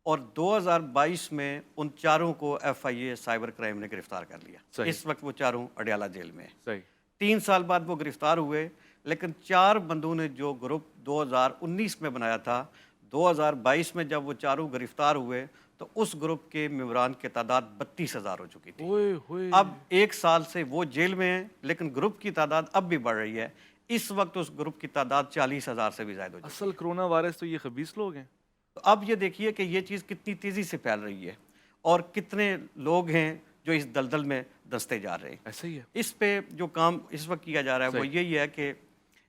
اور 2022 میں ان چاروں کو FIA سائبر کرائم نے گرفتار کر لیا۔ صحیح۔ اس وقت وہ چاروں اڈیالہ جیل میں ہیں۔ صحیح 3 سال بعد وہ گرفتار ہوئے، لیکن 4 بندوں نے جو گروپ 2019 میں بنایا تھا، 2022 میں جب وہ چاروں گرفتار ہوئے تو اس گروپ کے ممبران کی تعداد 32,000 ہو چکی تھی۔ اوئے ہوئے اب 1 سال سے وہ جیل میں ہیں، لیکن گروپ کی تعداد اب بھی بڑھ رہی ہے۔ اس وقت اس گروپ کی تعداد 40,000 سے بھی زائد ہو چکی ہے۔ اصل کرونا وائرس تو یہ خبیث لوگ ہیں۔ تو اب یہ دیکھیے کہ یہ چیز کتنی تیزی سے پھیل رہی ہے اور کتنے لوگ ہیں جو اس دلدل میں دستے جا رہے ہیں۔ ایسا ہی ہے۔ اس پہ جو کام اس وقت کیا جا رہا ہے وہ صحیح۔ یہی ہے کہ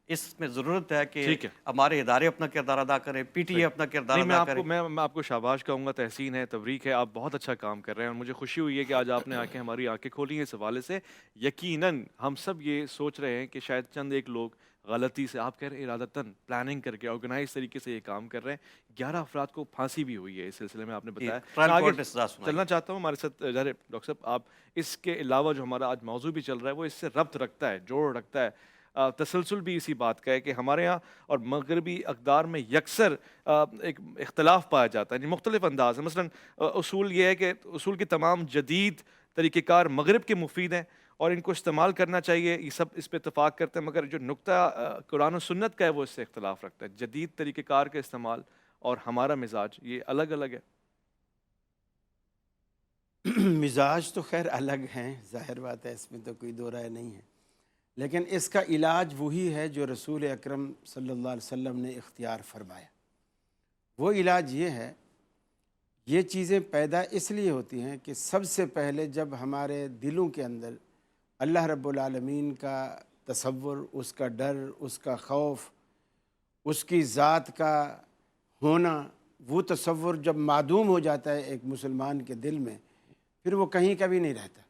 اس میں ضرورت ہے کہ ٹھیک ہے۔ ہمارے ادارے اپنا کردار ادا کریں، PTA اپنا کردار نہیں، ادا کریں۔ میں آپ کو شاباش کہوں گا، تحسین ہے، تبریک ہے، آپ بہت اچھا کام کر رہے ہیں اور مجھے خوشی ہوئی ہے کہ آج آپ نے آ کے ہماری آنکھیں کھولی ہیں اس حوالے سے۔ یقیناً ہم سب یہ سوچ رہے ہیں کہ شاید چند ایک لوگ غلطی سے، آپ کہہ رہے ہیں ارادتاً پلاننگ کر کے آرگنائز طریقے سے یہ کام کر رہے ہیں۔ 11 افراد کو پھانسی بھی ہوئی ہے اس سلسلے میں، آپ نے بتایا۔ ٹرائل میں آگے کورٹ سزا سنائی۔ چلنا چاہتا ہوں ہمارے ساتھ ڈاکٹر صاحب، آپ اس کے علاوہ جو ہمارا آج موضوع بھی چل رہا ہے وہ اس سے ربط رکھتا ہے، جوڑ رکھتا ہے، تسلسل بھی اسی بات کا ہے کہ ہمارے ہاں اور مغربی اقدار میں یکسر ایک اختلاف پایا جاتا ہے، یعنی مختلف انداز ہے۔ مثلاً اصول یہ ہے کہ اصول کی تمام جدید طریقہ کار مغرب کے مفید ہیں اور ان کو استعمال کرنا چاہیے، یہ سب اس پہ اتفاق کرتے ہیں، مگر جو نقطہ قرآن و سنت کا ہے وہ اس سے اختلاف رکھتا ہے۔ جدید طریقہ کار کا استعمال اور ہمارا مزاج یہ الگ الگ ہے۔ مزاج تو خیر الگ ہیں، ظاہر بات ہے، اس میں تو کوئی دو رائے نہیں ہے، لیکن اس کا علاج وہی ہے جو رسول اکرم صلی اللہ علیہ وسلم نے اختیار فرمایا۔ وہ علاج یہ ہے، یہ چیزیں پیدا اس لیے ہوتی ہیں کہ سب سے پہلے جب ہمارے دلوں کے اندر اللہ رب العالمین کا تصور، اس کا ڈر، اس کا خوف، اس کی ذات کا ہونا، وہ تصور جب معدوم ہو جاتا ہے ایک مسلمان کے دل میں، پھر وہ کہیں کبھی نہیں رہتا۔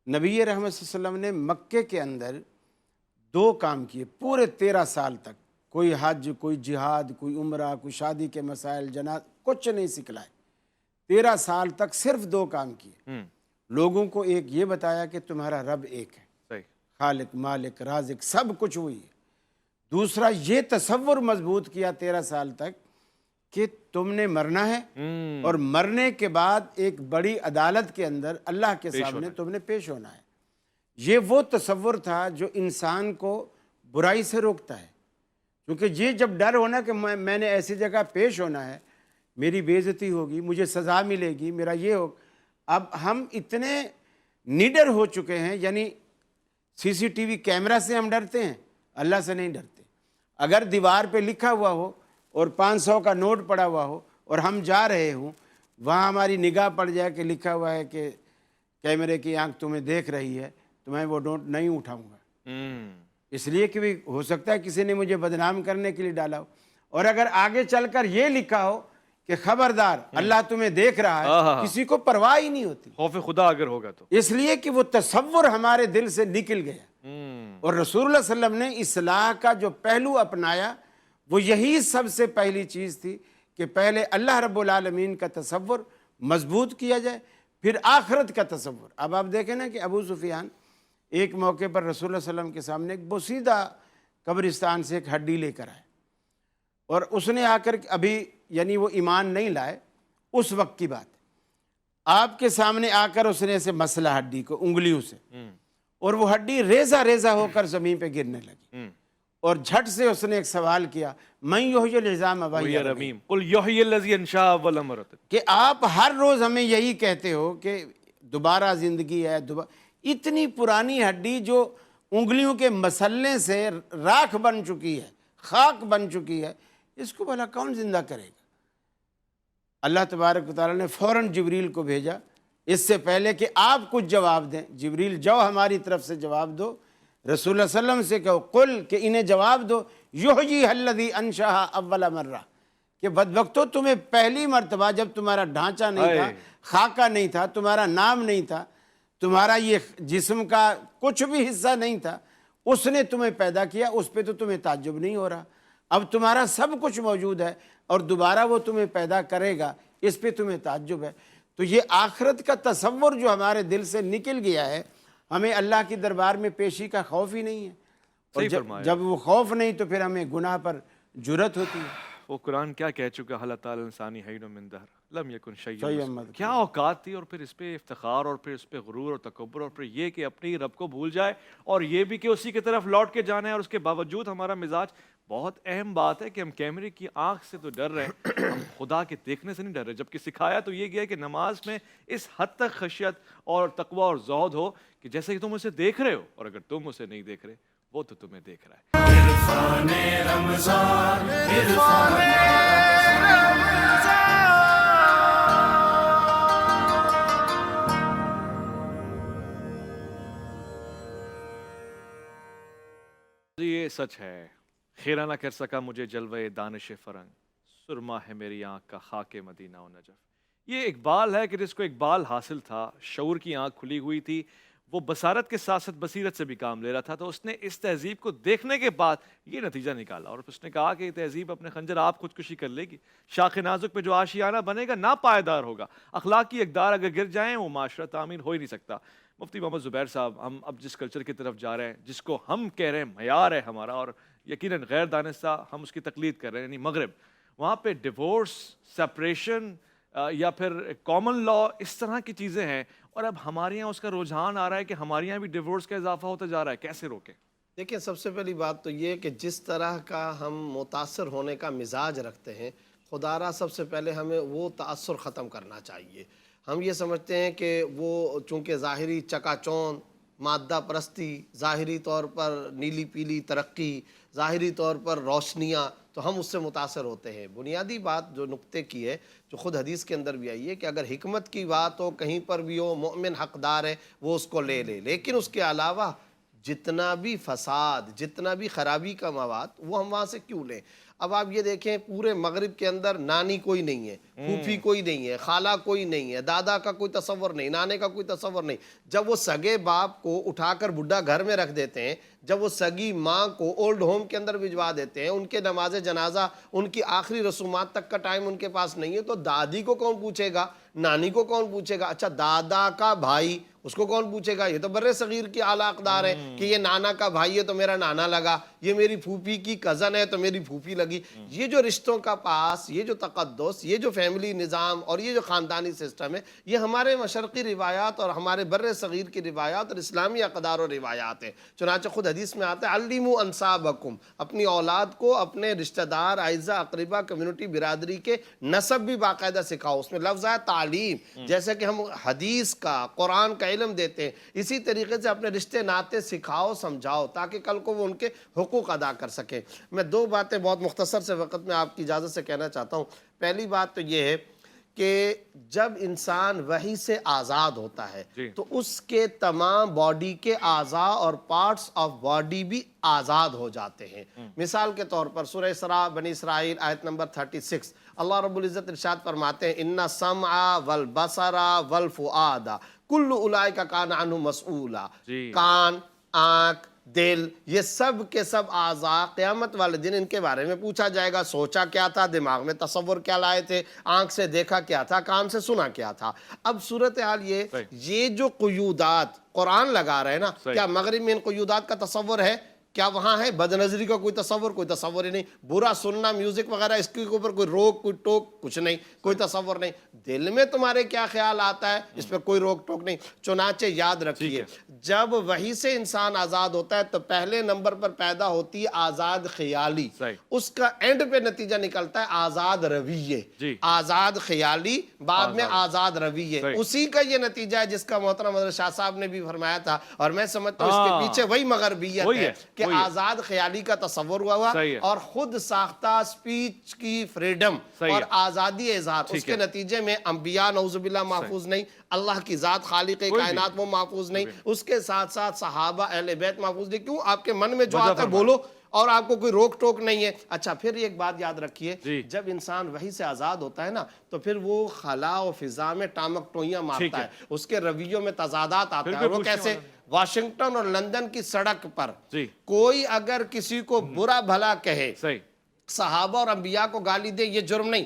نبی رحمت صلی اللہ علیہ وسلم نے مکے کے اندر 2 کام کیے پورے 13 سال تک، کوئی حج، کوئی جہاد، کوئی عمرہ، کوئی شادی کے مسائل، جناز، کچھ نہیں سکھلائے۔ 13 سال تک صرف 2 کام کیے۔ لوگوں کو ایک یہ بتایا کہ تمہارا رب ایک ہے، صحیح۔ خالق، مالک، رازق، سب کچھ وہی ہے۔ دوسرا یہ تصور مضبوط کیا 13 سال تک کہ تم نے مرنا ہے اور مرنے کے بعد ایک بڑی عدالت کے اندر اللہ کے سامنے تم نے پیش ہونا ہے۔ یہ وہ تصور تھا جو انسان کو برائی سے روکتا ہے، کیونکہ یہ جب ڈر ہونا کہ میں نے ایسی جگہ پیش ہونا ہے، میری بے عزتی ہوگی، مجھے سزا ملے گی، میرا یہ ہو۔ اب ہم اتنے نڈر ہو چکے ہیں، یعنی CCTV کیمرہ سے ہم ڈرتے ہیں، اللہ سے نہیں ڈرتے۔ اگر دیوار پہ لکھا ہوا ہو اور 500 کا نوٹ پڑا ہوا ہو اور ہم جا رہے ہوں، وہاں ہماری نگاہ پڑ جائے کہ لکھا ہوا ہے کہ کیمرے کی آنکھ تمہیں دیکھ رہی ہے، تو میں وہ نوٹ نہیں اٹھاؤں گا، اس لیے کہ بھی ہو سکتا ہے کسی نے مجھے بدنام کرنے کے لیے ڈالا ہو۔ اور اگر آگے چل کر یہ لکھا ہو کہ خبردار اللہ تمہیں دیکھ رہا ہے، کسی کو پرواہ ہی نہیں ہوتی، خوف خدا اگر ہوگا تو، اس لیے کہ وہ تصور ہمارے دل سے نکل گیا۔ اور رسول اللہ صلی اللہ علیہ وسلم نے اصلاح کا جو پہلو اپنایا وہ یہی سب سے پہلی چیز تھی کہ پہلے اللہ رب العالمین کا تصور مضبوط کیا جائے، پھر آخرت کا تصور۔ اب آپ دیکھیں نا کہ ابو سفیان ایک موقع پر رسول اللہ صلی اللہ علیہ وسلم کے سامنے ایک بوسیدہ قبرستان سے ایک ہڈی لے کر آئے، اور اس نے آ کر ابھی یعنی وہ ایمان نہیں لائے، اس وقت کی بات، آپ کے سامنے آ کر اس نے ایسے مسلا ہڈی کو انگلیوں سے، اور وہ ہڈی ریزہ ریزہ ہو کر زمین پہ گرنے لگی، اور جھٹ سے اس نے ایک سوال کیا، میں یحیی العظام وہی رمیم، قل یحیی الذی انشأ اول مرۃ، کہ آپ ہر روز ہمیں یہی کہتے ہو کہ دوبارہ زندگی ہے، اتنی پرانی ہڈی جو انگلیوں کے مسلنے سے راکھ بن چکی ہے، خاک بن چکی ہے، اس کو بھلا کون زندہ کرے گا؟ اللہ تبارک و تعالیٰ نے فوراً جبریل کو بھیجا، اس سے پہلے کہ آپ کچھ جواب دیں، جبریل جاؤ ہماری طرف سے جواب دو، رسول اللہ صلی اللہ علیہ وسلم سے کہو قل، کہ انہیں جواب دو، یحیی الذی انشأ اول مرہ، کہ بدبختو تمہیں پہلی مرتبہ جب تمہارا ڈھانچہ نہیں تھا، خاکہ نہیں تھا، تمہارا نام نہیں تھا، تمہارا یہ جسم کا کچھ بھی حصہ نہیں تھا، اس نے تمہیں پیدا کیا، اس پہ تو تمہیں تعجب نہیں ہو رہا، اب تمہارا سب کچھ موجود ہے اور دوبارہ وہ تمہیں پیدا کرے گا، اس پہ تمہیں تعجب ہے۔ تو یہ آخرت کا تصور جو ہمارے دل سے نکل گیا ہے، ہمیں اللہ کی دربار میں پیشی کا خوف ہی نہیں ہے، اور صحیح فرمایا۔ جب وہ خوف نہیں تو پھر ہمیں گناہ پر جرت ہوتی ہے۔ وہ قرآن کیا کہہ چکا اللہ تعالیٰ انسانی حین من دہر لم یکن شیئا شیئا مذکورا۔ مذکورا۔ کیا اوقات تھی، اور پھر اس پہ افتخار، اور پھر اس پہ غرور اور تکبر، اور پھر یہ کہ اپنی رب کو بھول جائے، اور یہ بھی کہ اسی کی طرف لوٹ کے جانا ہے، اور اس کے باوجود ہمارا مزاج۔ بہت اہم بات ہے کہ ہم کیمرے کی آنکھ سے تو ڈر رہے ہیں، ہم خدا کے دیکھنے سے نہیں ڈر رہے، جبکہ سکھایا تو یہ گیا کہ نماز میں اس حد تک خشیت اور تقوی اور زہد ہو کہ جیسے کہ تم اسے دیکھ رہے ہو، اور اگر تم اسے نہیں دیکھ رہے وہ تو تمہیں دیکھ رہا ہے۔ عرفان رمضان عرفان یہ سچ ہے، خیرہ نہ کر سکا مجھے جلوے دانش فرنگ، سرما ہے میری آنکھ کا خاک مدینہ و نجف۔ یہ اقبال ہے کہ جس کو اقبال حاصل تھا، شعور کی آنکھ کھلی ہوئی تھی، وہ بصارت کے ساتھ ساتھ بصیرت سے بھی کام لے رہا تھا، تو اس نے اس تہذیب کو دیکھنے کے بعد یہ نتیجہ نکالا، اور اس نے کہا کہ یہ تہذیب اپنے خنجر آپ خودکشی کر لے گی، شاخ نازک پہ جو آشیانہ بنے گا ناپائیدار ہوگا، اخلاقی اقدار اگر گر جائیں وہ معاشرہ تعمیر ہو ہی نہیں سکتا۔ مفتی محمد زبیر صاحب، ہم اب جس کلچر کی طرف جا رہے ہیں، جس کو ہم کہہ رہے ہیں معیار ہے ہمارا، اور یقیناً غیر دانستہ ہم اس کی تقلید کر رہے ہیں، یعنی مغرب، وہاں پہ ڈیورس، سپریشن یا پھر کامن لا، اس طرح کی چیزیں ہیں، اور اب ہمارے یہاں اس کا رجحان آ رہا ہے کہ ہمارے یہاں بھی ڈیورس کا اضافہ ہوتا جا رہا ہے، کیسے روکیں؟ دیکھیں، سب سے پہلی بات تو یہ کہ جس طرح کا ہم متاثر ہونے کا مزاج رکھتے ہیں، خدا را سب سے پہلے ہمیں وہ تأثر ختم کرنا چاہیے۔ ہم یہ سمجھتے ہیں کہ وہ چونکہ ظاہری چکا چوند، مادہ پرستی، ظاہری طور پر نیلی پیلی ترقی، ظاہری طور پر روشنیاں، تو ہم اس سے متاثر ہوتے ہیں۔ بنیادی بات جو نقطے کی ہے، جو خود حدیث کے اندر بھی آئی ہے، کہ اگر حکمت کی بات ہو، کہیں پر بھی ہو، مومن حقدار ہے، وہ اس کو لے لے، لیکن اس کے علاوہ جتنا بھی فساد، جتنا بھی خرابی کا مواد، وہ ہم وہاں سے کیوں لیں؟ اب آپ یہ دیکھیں، پورے مغرب کے اندر نانی کوئی نہیں ہے، پھوپھی کوئی نہیں ہے، خالہ کوئی نہیں ہے، دادا کا کوئی تصور نہیں، نانے کا کوئی تصور نہیں۔ جب وہ سگے باپ کو اٹھا کر بڈھا گھر میں رکھ دیتے ہیں، جب وہ سگی ماں کو اولڈ ہوم کے اندر بھجوا دیتے ہیں، ان کے نماز جنازہ، ان کی آخری رسومات تک کا ٹائم ان کے پاس نہیں ہے، تو دادی کو کون پوچھے گا، نانی کو کون پوچھے گا؟ اچھا، دادا کا بھائی، اس کو کون پوچھے گا؟ یہ تو بر صغیر کی اعلیٰ اقدار ہے کہ یہ نانا کا بھائی ہے تو میرا نانا لگا، یہ میری پھوپھی کی کزن ہے تو میری پھوپھی لگی۔ یہ جو رشتوں کا پاس، یہ جو تقدس، یہ جو فیملی نظام اور یہ جو خاندانی سسٹم ہے، یہ ہمارے مشرقی روایات اور ہمارے بر صغیر کی روایات اور اسلامی اقدار و روایات ہیں۔ چنانچہ خود حدیث میں آتا ہے، علموا انسابکم، اپنی اولاد کو اپنے رشتہ دار، اعزہ اقربا، کمیونٹی، برادری کے نسب بھی باقاعدہ سکھاؤ۔ اس میں لفظ ہے تعلیم، جیسے کہ ہم حدیث کا، قرآن کا علم دیتے ہیں، اسی طریقے سے اپنے رشتے ناطے سکھاؤ، سمجھاؤ، تاکہ کل کو وہ ان کے حقوق ادا کر سکیں۔ میں دو باتیں بہت مختصر سے وقت میں آپ کی اجازت سے کہنا چاہتا ہوں۔ پہلی بات تو یہ ہے کہ جب انسان وحی سے آزاد ہوتا ہے تو اس کے تمام باڈی کے اعضاء اور پارٹس آف باڈی بھی آزاد ہو جاتے ہیں۔ مثال کے طور پر سورہ اسراء بنی اسرائیل آیت نمبر 36، اللہ رب العزت ارشاد فرماتے ہیں، ان السمع والبصر والفؤاد کل اولئک کان عنہ مسئولا۔ کان، آنکھ، دل، یہ سب کے سب اعضاء قیامت والے دن ان کے بارے میں پوچھا جائے گا۔ سوچا کیا تھا، دماغ میں تصور کیا لائے تھے، آنکھ سے دیکھا کیا تھا، کان سے سنا کیا تھا۔ اب صورتحال یہ جو قیودات قرآن لگا رہے نا، کیا مغرب میں ان قیودات کا تصور ہے؟ کیا وہاں ہے بد نظری کا کوئی تصور ہی نہیں، برا سننا، میوزک وغیرہ، اس کے اوپر کوئی روک، کوئی ٹوک، کچھ نہیں، کوئی تصور نہیں۔ دل میں تمہارے کیا خیال آتا ہے، اس پہ کوئی روک ٹوک نہیں۔ چنانچہ یاد رکھیے، جب وحی سے انسان آزاد ہوتا ہے تو پہلے نمبر پر پیدا ہوتی ہے آزاد خیالی، اس کا اینڈ پہ نتیجہ نکلتا ہے آزاد رویے۔ آزاد خیالی، بعد میں آزاد رویے، اسی کا یہ نتیجہ ہے جس کا محترم حضرت شاہ صاحب نے بھی فرمایا تھا، اور میں سمجھتا ہوں اس کے پیچھے وہی مغربیت ہے کہ آزاد خیالی کا تصور ہوا اور خود ساختہ سپیچ کی فریڈم اور آزادی اظہار، اس کے نتیجے میں انبیاء نعوذ باللہ محفوظ نہیں، اللہ کی ذات خالق کائنات وہ محفوظ نہیں، اس کے ساتھ ساتھ صحابہ اہل بیت محفوظ نہیں۔ کیوں؟ آپ کے من میں جو آتا ہے بولو، اور آپ کو کوئی روک ٹوک نہیں ہے۔ اچھا، پھر ایک بات یاد رکھیے، جب انسان وحی سے آزاد ہوتا ہے نا، تو پھر وہ خلا و فضا میں ٹامک ٹوئیاں مارتا ہے، اس کے رویوں میں تضادات آتا ہے۔ وہ کیسے؟ واشنگٹن اور لندن کی سڑک پر کوئی اگر کسی کو برا بھلا کہے، صحابہ اور انبیاء کو گالی دے، یہ جرم نہیں،